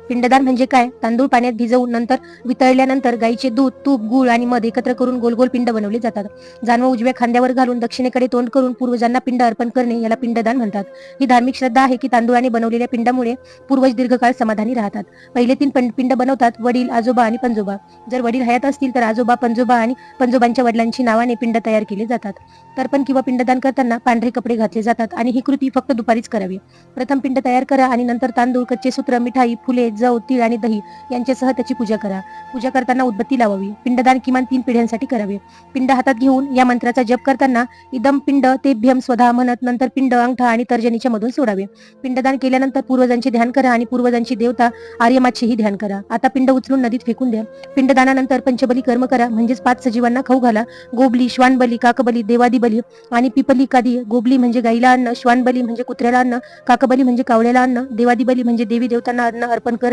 पिंडदान म्हणजे काय? तांदूळ पाण्यात भिजवून नंतर वितळल्यानंतर गाईचे दूध, तूप, गूळ आणि मध एकत्र करून गोल गोल पिंड बनवले जातात. जानवं उजव्या खांद्यावर घालून दक्षिणेकडे तोंड करून पूर्वजांना पिंड अर्पण करणे याला पिंडदान म्हणतात. ही धार्मिक श्रद्धा आहे की तांदूळाने बनवलेल्या पिंडामुळे पूर्वज दीर्घकाळ समाधानी राहतात. पहिले 3 पिंड बनवतात: वडील, आजोबा आणि पंजोबा. जर वडील हयात असतील तर आजोबा, पंजोबा आणि पंजोबांच्या वडिलांची नावाने पिंड तयार केले जातात. तर्पण किंवा पिंडदान करताना पांढरे कपडे घातले जातात आणि ही कृती फक्त दुपारीच करावी. प्रथम पिंड तयार करा आणि नंतर तांदूळ, कच्चे सूत्र, मिठाई, फुले, जव, तीळ आणि दही यांच्यासह त्याची पूजा करा. पूजा करताना उदबत्ती लावावी. पिंडदान किमान 3 पिढ्यांसाठी करावे. पिंड हातात घेऊन या मंत्राचा जप करताना इदम पिंड तेभ्यम स्वधा म्हणत नंतर पिंड, अंगठा आणि तर्जनीच्या मधून सोडावे. पिंडदान केल्यानंतर पूर्वजांचे ध्यान करा आणि पूर्वजांची देवता आर्यमाचेही ध्यान करा. आता पिंड उचलून नदीत फेकून द्या. पिंडदानानंतर पंचबली कर्म करा, म्हणजेच 5 सजीवांना खाऊ घाला. गोबली, श्वानबली, काकबली, देवादी बली आणि पिपलिकादी. गोबली म्हणजे गाईला अन्न, श्वानबली म्हणजे कुत्र्याला अन्न, काकबली म्हणजे कावळ्याला अन्न, देवादी बली म्हणजे देवी देवतांना अन्न अर्पण